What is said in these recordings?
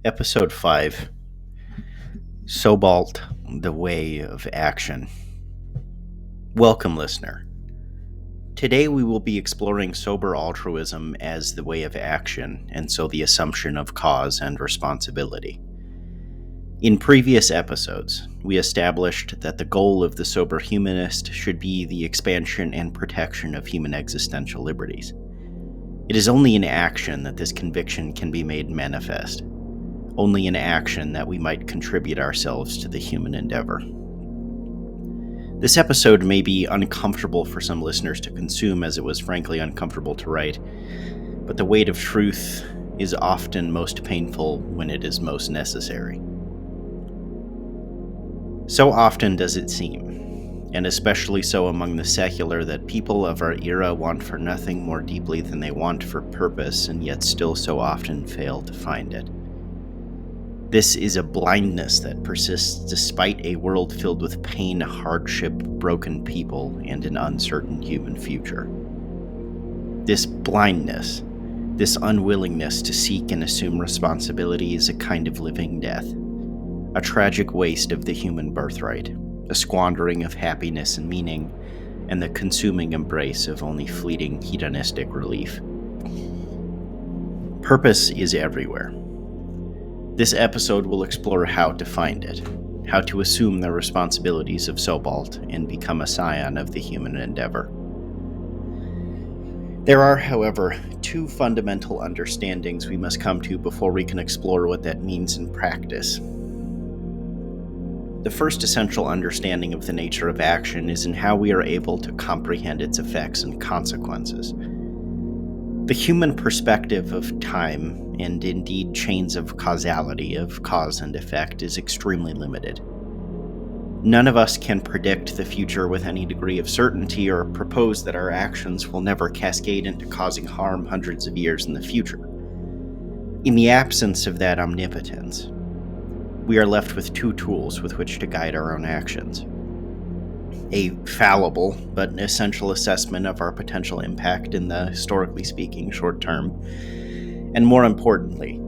Episode 5 SobAlt, the Way of Action. Welcome, listener. Today we will be exploring sober altruism as the way of action, and so the assumption of cause and responsibility. In previous episodes, we established that the goal of the sober humanist should be the expansion and protection of human existential liberties. It is only in action that this conviction can be made manifest. Only in action that we might contribute ourselves to the human endeavor. This episode may be uncomfortable for some listeners to consume, as it was frankly uncomfortable to write, but the weight of truth is often most painful when it is most necessary. So often does it seem, and especially so among the secular, that people of our era want for nothing more deeply than they want for purpose, and yet still so often fail to find it. This is a blindness that persists despite a world filled with pain, hardship, broken people, and an uncertain human future. This blindness, this unwillingness to seek and assume responsibility, is a kind of living death, a tragic waste of the human birthright, a squandering of happiness and meaning, and the consuming embrace of only fleeting hedonistic relief. Purpose is everywhere. This episode will explore how to find it, how to assume the responsibilities of SobAlt and become a scion of the human endeavor. There are, however, two fundamental understandings we must come to before we can explore what that means in practice. The first essential understanding of the nature of action is in how we are able to comprehend its effects and consequences. The human perspective of time, and indeed chains of causality, of cause and effect, is extremely limited. None of us can predict the future with any degree of certainty or propose that our actions will never cascade into causing harm hundreds of years in the future. In the absence of that omnipotence, we are left with two tools with which to guide our own actions. A fallible but essential assessment of our potential impact in the, historically speaking, short term, and more importantly,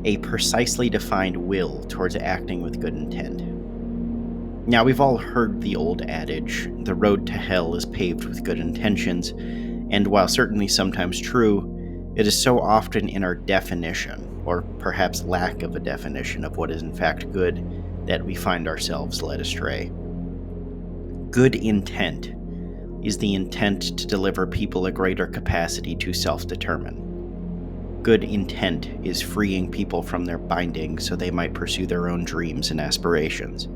a precisely defined will towards acting with good intent. Now, we've all heard the old adage, the road to hell is paved with good intentions, and while certainly sometimes true, it is so often in our definition, or perhaps lack of a definition of what is in fact good, that we find ourselves led astray. Good intent is the intent to deliver people a greater capacity to self-determine. Good intent is freeing people from their bindings so they might pursue their own dreams and aspirations.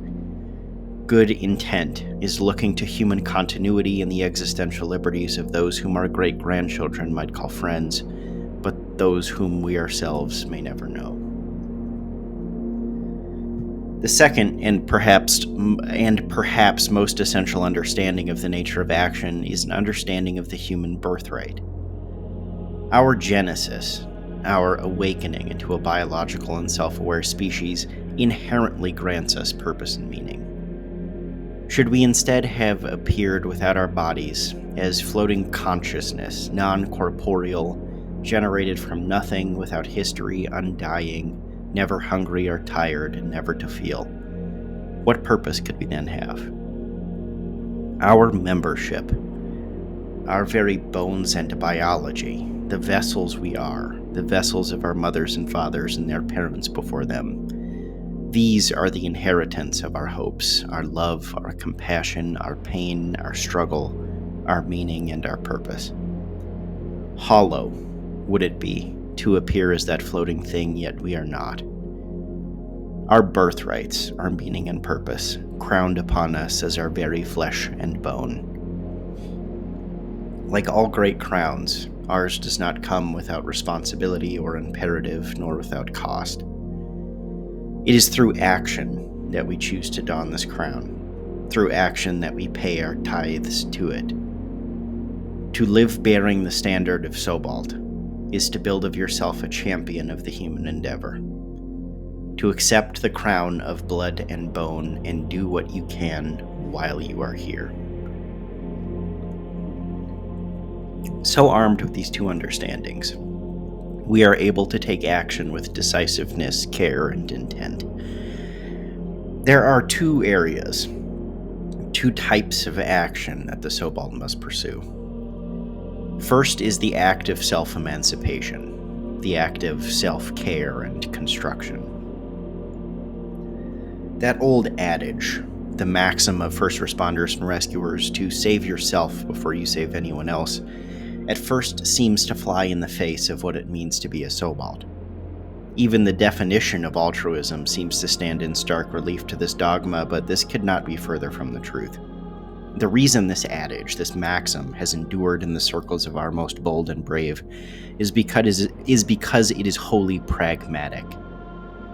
Good intent is looking to human continuity and the existential liberties of those whom our great-grandchildren might call friends, but those whom we ourselves may never know. The second, and perhaps most essential understanding of the nature of action is an understanding of the human birthright. Our genesis, our awakening into a biological and self-aware species, inherently grants us purpose and meaning. Should we instead have appeared without our bodies, as floating consciousness, non-corporeal, generated from nothing, without history, undying, never hungry or tired, never to feel, what purpose could we then have? Our membership, our very bones and biology, the vessels we are, the vessels of our mothers and fathers and their parents before them, these are the inheritance of our hopes, our love, our compassion, our pain, our struggle, our meaning, and our purpose. Hollow would it be to appear as that floating thing, yet we are not. Our birthrights, our meaning and purpose, crowned upon us as our very flesh and bone. Like all great crowns, ours does not come without responsibility or imperative, nor without cost. It is through action that we choose to don this crown, through action that we pay our tithes to it. To live bearing the standard of SobAlt is to build of yourself a champion of the human endeavor. To accept the crown of blood and bone and do what you can while you are here. So armed with these two understandings, we are able to take action with decisiveness, care, and intent. There are two types of action that the SobAlt must pursue. First is the act of self-emancipation, the act of self-care and construction. That old adage, the maxim of first responders and rescuers to save yourself before you save anyone else, at first seems to fly in the face of what it means to be a SobAlt. Even the definition of altruism seems to stand in stark relief to this dogma, but this could not be further from the truth. The reason this adage, this maxim, has endured in the circles of our most bold and brave is because it is wholly pragmatic,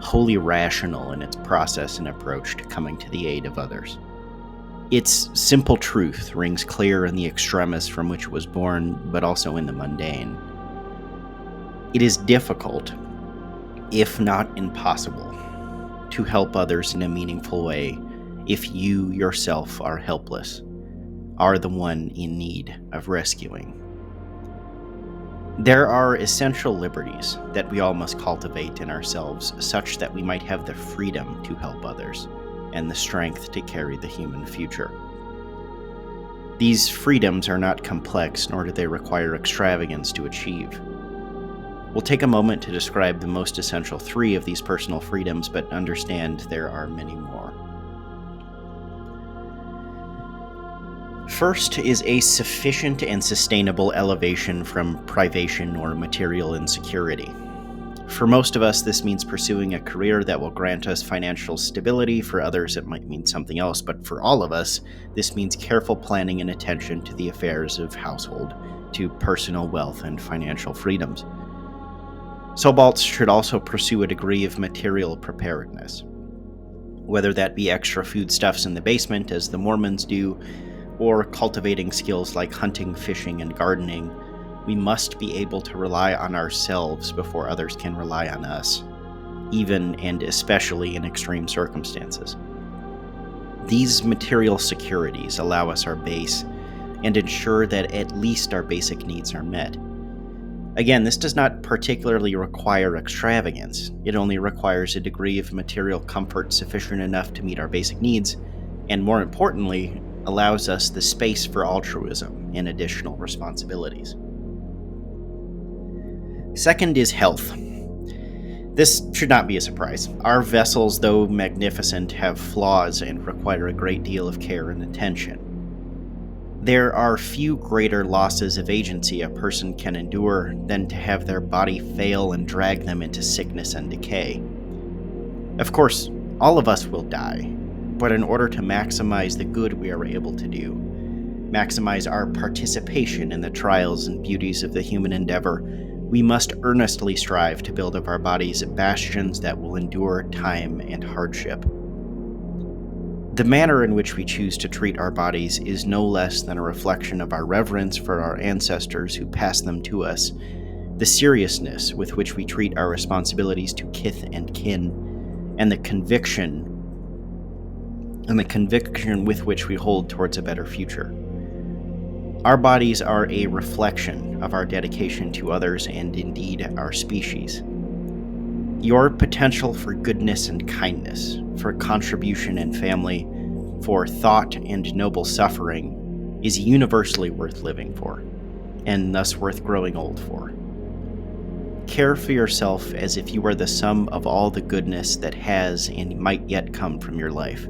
wholly rational in its process and approach to coming to the aid of others. Its simple truth rings clear in the extremis from which it was born, but also in the mundane. It is difficult, if not impossible, to help others in a meaningful way if you yourself are helpless, are the one in need of rescuing. There are essential liberties that we all must cultivate in ourselves such that we might have the freedom to help others and the strength to carry the human future. These freedoms are not complex, nor do they require extravagance to achieve. We'll take a moment to describe the most essential three of these personal freedoms, but understand there are many more. First is a sufficient and sustainable elevation from privation or material insecurity. For most of us, this means pursuing a career that will grant us financial stability. For others, it might mean something else, but for all of us, this means careful planning and attention to the affairs of household, to personal wealth and financial freedoms. SobAlts should also pursue a degree of material preparedness, whether that be extra foodstuffs in the basement, as the Mormons do, or cultivating skills like hunting, fishing, and gardening. We must be able to rely on ourselves before others can rely on us, even and especially in extreme circumstances. These material securities allow us our base and ensure that at least our basic needs are met. Again, this does not particularly require extravagance. It only requires a degree of material comfort sufficient enough to meet our basic needs, and more importantly, allows us the space for altruism and additional responsibilities. Second is health. This should not be a surprise. Our vessels, though magnificent, have flaws and require a great deal of care and attention. There are few greater losses of agency a person can endure than to have their body fail and drag them into sickness and decay. Of course, all of us will die, but in order to maximize the good we are able to do, maximize our participation in the trials and beauties of the human endeavor, we must earnestly strive to build of our bodies bastions that will endure time and hardship. The manner in which we choose to treat our bodies is no less than a reflection of our reverence for our ancestors who passed them to us, the seriousness with which we treat our responsibilities to kith and kin, and the conviction with which we hold towards a better future. Our bodies are a reflection of our dedication to others and indeed our species. Your potential for goodness and kindness, for contribution and family, for thought and noble suffering is universally worth living for, and thus worth growing old for. Care for yourself as if you were the sum of all the goodness that has and might yet come from your life.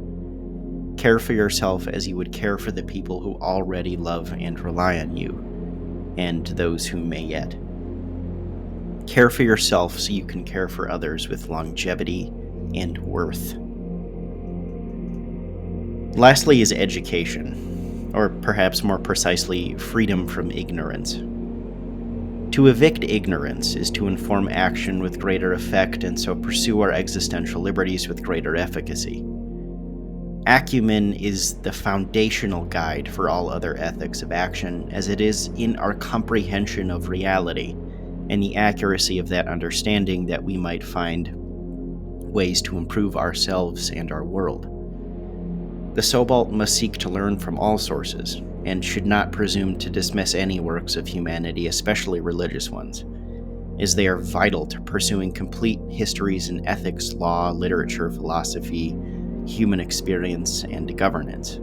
Care for yourself as you would care for the people who already love and rely on you, and those who may yet. Care for yourself so you can care for others with longevity and worth. Lastly is education, or perhaps more precisely, freedom from ignorance. To evict ignorance is to inform action with greater effect and so pursue our existential liberties with greater efficacy. Acumen is the foundational guide for all other ethics of action, as it is in our comprehension of reality and the accuracy of that understanding that we might find ways to improve ourselves and our world. The SobAlt must seek to learn from all sources, and should not presume to dismiss any works of humanity, especially religious ones. as they are vital to pursuing complete histories in ethics, law, literature, philosophy, human experience, and governance.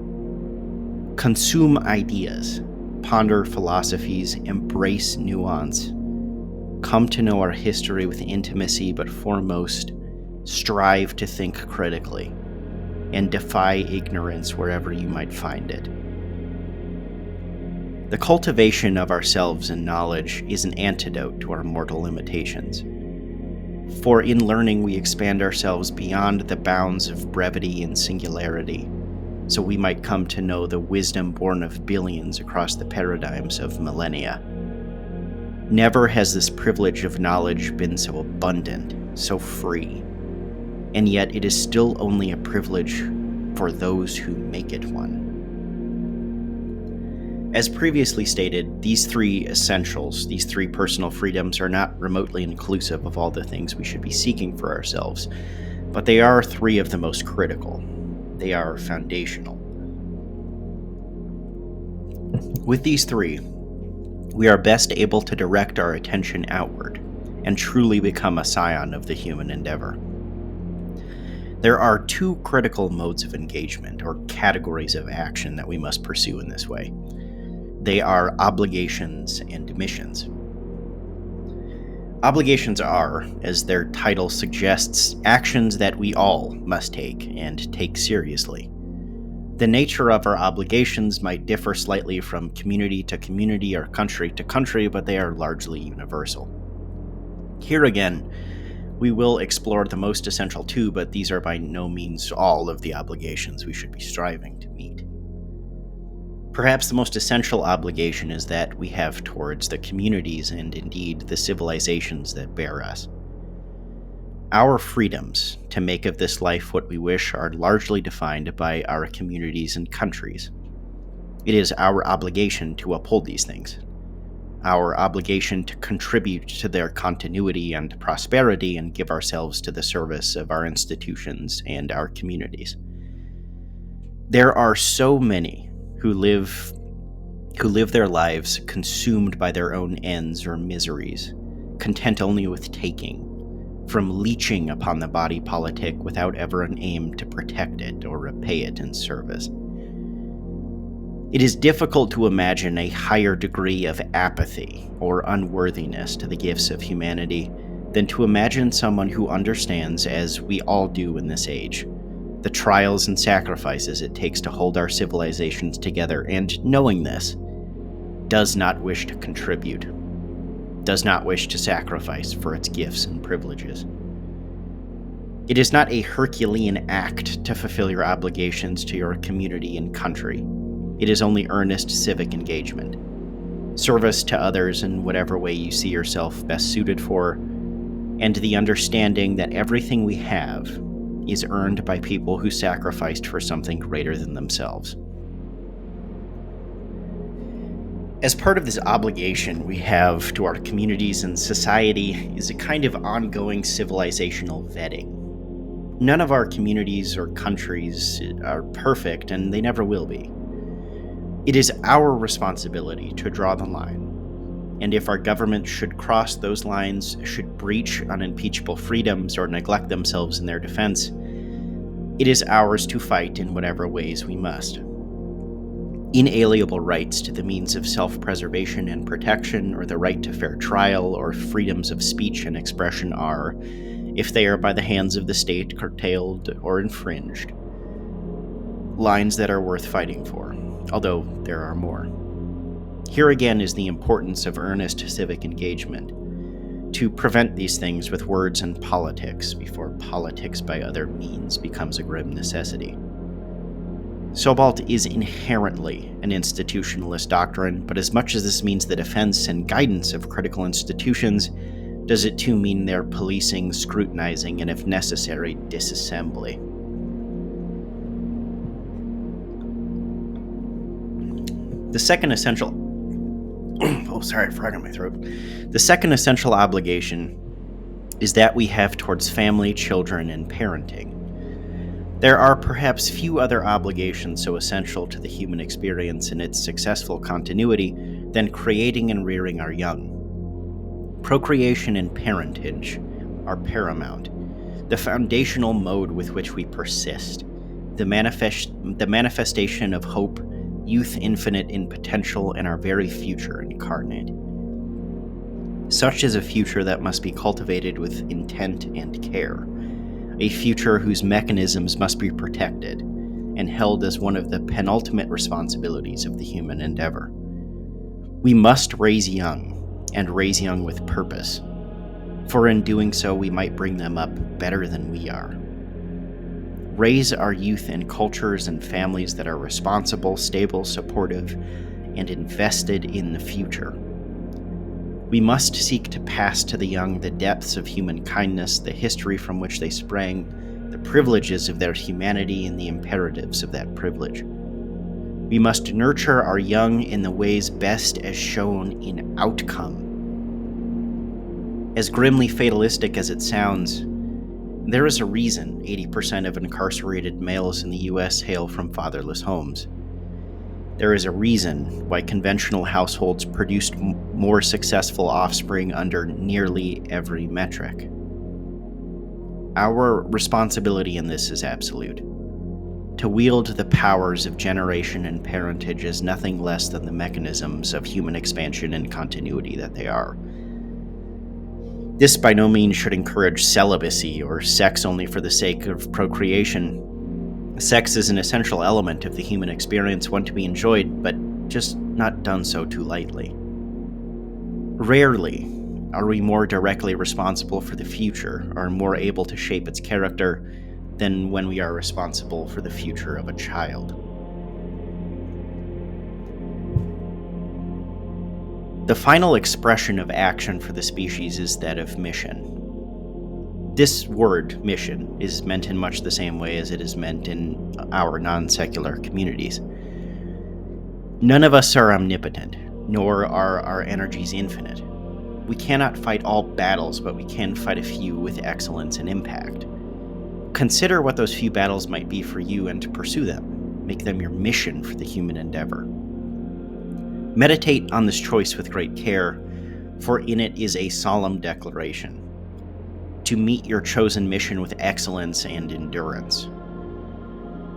Consume ideas, ponder philosophies, embrace nuance. Come to know our history with intimacy, but foremost, strive to think critically and defy ignorance wherever you might find it. The cultivation of ourselves in knowledge is an antidote to our mortal limitations. For in learning we expand ourselves beyond the bounds of brevity and singularity, so we might come to know the wisdom born of billions across the paradigms of millennia. Never has this privilege of knowledge been so abundant, so free, and yet it is still only a privilege for those who make it one. As previously stated, these three essentials, these three personal freedoms, are not remotely inclusive of all the things we should be seeking for ourselves, but they are three of the most critical. They are foundational. With these three, we are best able to direct our attention outward and truly become a scion of the human endeavor. There are two critical modes of engagement, or categories of action, that we must pursue in this way. They are obligations and missions. Obligations are, as their title suggests, actions that we all must take, and take seriously. The nature of our obligations might differ slightly from community to community or country to country, but they are largely universal. Here again, we will explore the most essential two, but these are by no means all of the obligations we should be striving to meet. Perhaps the most essential obligation is that we have towards the communities and indeed the civilizations that bear us. Our freedoms to make of this life what we wish are largely defined by our communities and countries. It is our obligation to uphold these things, our obligation to contribute to their continuity and prosperity and give ourselves to the service of our institutions and our communities. There are so many who live their lives consumed by their own ends or miseries, content only with taking, from leeching upon the body politic without ever an aim to protect it or repay it in service. It is difficult to imagine a higher degree of apathy or unworthiness to the gifts of humanity than to imagine someone who understands, as we all do in this age, the trials and sacrifices it takes to hold our civilizations together, and knowing this, does not wish to contribute, does not wish to sacrifice for its gifts and privileges. It is not a Herculean act to fulfill your obligations to your community and country. It is only earnest civic engagement, service to others in whatever way you see yourself best suited for, and the understanding that everything we have is earned by people who sacrificed for something greater than themselves. As part of this obligation we have to our communities and society is a kind of ongoing civilizational vetting. None of our communities or countries are perfect, and they never will be. It is our responsibility to draw the line, and if our government should cross those lines, should breach unimpeachable freedoms or neglect themselves in their defense, it is ours to fight in whatever ways we must. Inalienable rights to the means of self-preservation and protection, or the right to fair trial, or freedoms of speech and expression are, if they are by the hands of the state curtailed or infringed, lines that are worth fighting for, although there are more. Here again is the importance of earnest civic engagement, to prevent these things with words and politics before politics by other means becomes a grim necessity. SobAlt is inherently an institutionalist doctrine, but as much as this means the defense and guidance of critical institutions, does it too mean their policing, scrutinizing, and if necessary, disassembly. The second essential frog in my throat. The second essential obligation is that we have towards family, children, and parenting. There are perhaps few other obligations so essential to the human experience and its successful continuity than creating and rearing our young. Procreation and parentage are paramount, the foundational mode with which we persist, the manifestation of hope, youth infinite in potential, and our very future incarnate. Such is a future that must be cultivated with intent and care, a future whose mechanisms must be protected and held as one of the penultimate responsibilities of the human endeavor. We must raise young, and raise young with purpose, for in doing so we might bring them up better than we are. Raise our youth in cultures and families that are responsible, stable, supportive, and invested in the future. We must seek to pass to the young the depths of human kindness, the history from which they sprang, the privileges of their humanity, and the imperatives of that privilege. We must nurture our young in the ways best as shown in outcome. As grimly fatalistic as it sounds, there is a reason 80% of incarcerated males in the U.S. hail from fatherless homes. There is a reason why conventional households produced more successful offspring under nearly every metric. Our responsibility in this is absolute. To wield the powers of generation and parentage is nothing less than the mechanisms of human expansion and continuity that they are. This by no means should encourage celibacy or sex only for the sake of procreation. Sex is an essential element of the human experience, one to be enjoyed, but just not done so too lightly. Rarely are we more directly responsible for the future or more able to shape its character than when we are responsible for the future of a child. The final expression of action for the species is that of mission. This word, mission, is meant in much the same way as it is meant in our non-secular communities. None of us are omnipotent, nor are our energies infinite. We cannot fight all battles, but we can fight a few with excellence and impact. Consider what those few battles might be for you and pursue them. Make them your mission for the human endeavor. Meditate on this choice with great care, for in it is a solemn declaration to meet your chosen mission with excellence and endurance.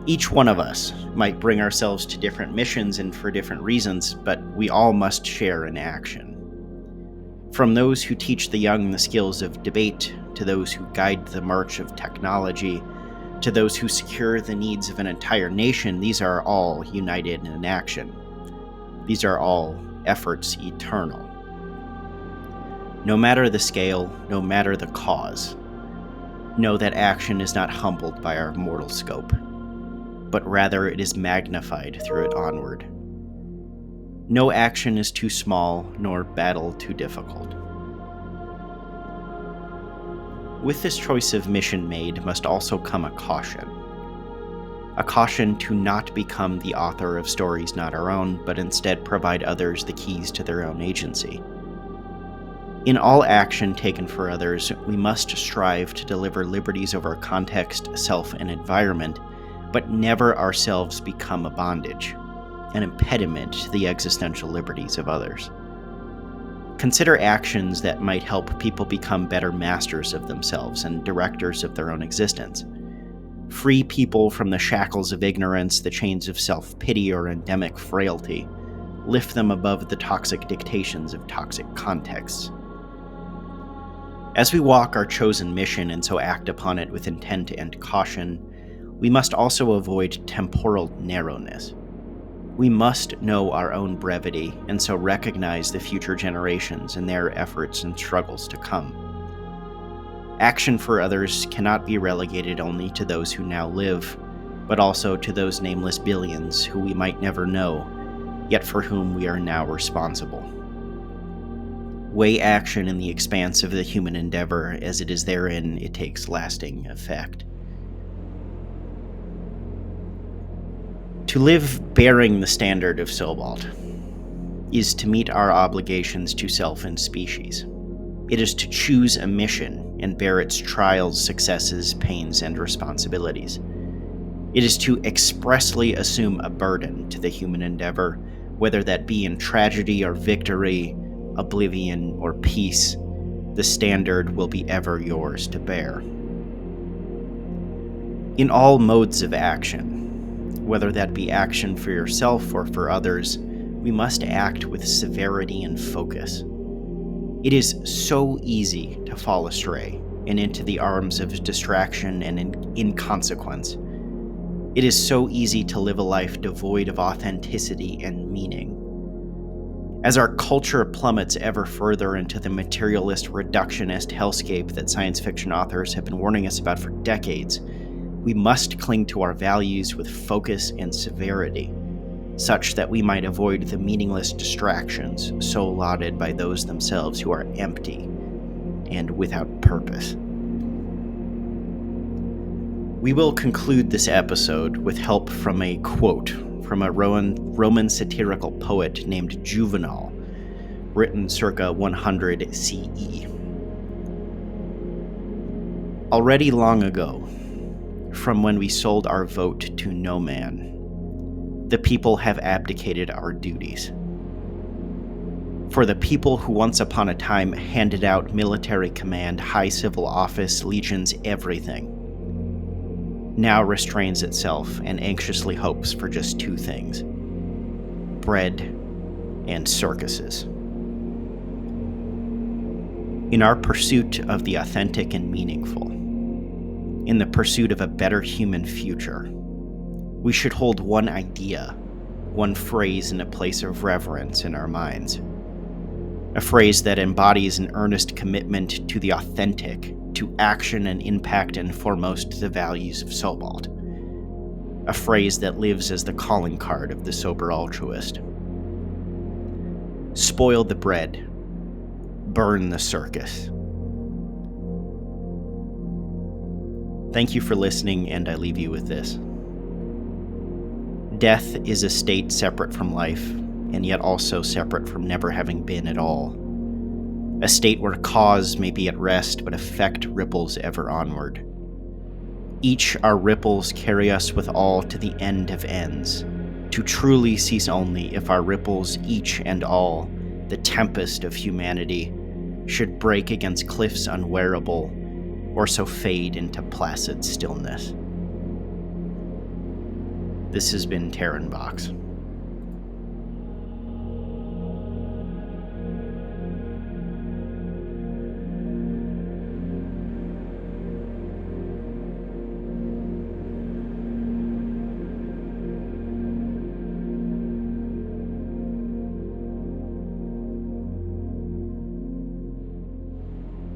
Each one of us might bring ourselves to different missions and for different reasons, but we all must share in action. From those who teach the young the skills of debate, to those who guide the march of technology, to those who secure the needs of an entire nation, these are all united in action. These are all efforts eternal. No matter the scale, no matter the cause, know that action is not humbled by our mortal scope, but rather it is magnified through it onward. No action is too small, nor battle too difficult. With this choice of mission made must also come a caution. A caution to not become the author of stories not our own, but instead provide others the keys to their own agency. In all action taken for others, we must strive to deliver liberties over context, self, and environment, but never ourselves become a bondage, an impediment to the existential liberties of others. Consider actions that might help people become better masters of themselves and directors of their own existence. Free people from the shackles of ignorance, the chains of self-pity or endemic frailty. Lift them above the toxic dictations of toxic contexts. As we walk our chosen mission and so act upon it with intent and caution, we must also avoid temporal narrowness. We must know our own brevity and so recognize the future generations and their efforts and struggles to come. Action for others cannot be relegated only to those who now live, but also to those nameless billions who we might never know, yet for whom we are now responsible. Weigh action in the expanse of the human endeavor, as it is therein it takes lasting effect. To live bearing the standard of SobAlt is to meet our obligations to self and species. It is to choose a mission and bear its trials, successes, pains, and responsibilities. It is to expressly assume a burden to the human endeavor, whether that be in tragedy or victory, oblivion or peace, The standard will be ever yours to bear. In all modes of action, whether that be action for yourself or for others, we must act with severity and focus. It is so easy to fall astray and into the arms of distraction and inconsequence. It is so easy to live a life devoid of authenticity and meaning. As our culture plummets ever further into the materialist, reductionist hellscape that science fiction authors have been warning us about for decades, we must cling to our values with focus and severity, such that we might avoid the meaningless distractions so lauded by those themselves who are empty and without purpose. We will conclude this episode with help from a quote from a Roman satirical poet named Juvenal, written circa 100 CE. Already long ago, from when we sold our vote to no man, the people have abdicated our duties. For the people who once upon a time handed out military command, high civil office, legions, everything, now restrains itself and anxiously hopes for just two things: bread and circuses. In our pursuit of the authentic and meaningful, in the pursuit of a better human future, we should hold one idea, one phrase in a place of reverence in our minds. A phrase that embodies an earnest commitment to the authentic, to action and impact, and foremost the values of SobAlt. A phrase that lives as the calling card of the sober altruist. Spoil the bread, burn the circus. Thank you for listening, and I leave you with this. Death is a state separate from life, and yet also separate from never having been at all. A state where cause may be at rest, but effect ripples ever onward. Each our ripples carry us with all to the end of ends, to truly cease only if our ripples, each and all, the tempest of humanity, should break against cliffs unwearable, or so fade into placid stillness. This has been Terran Box.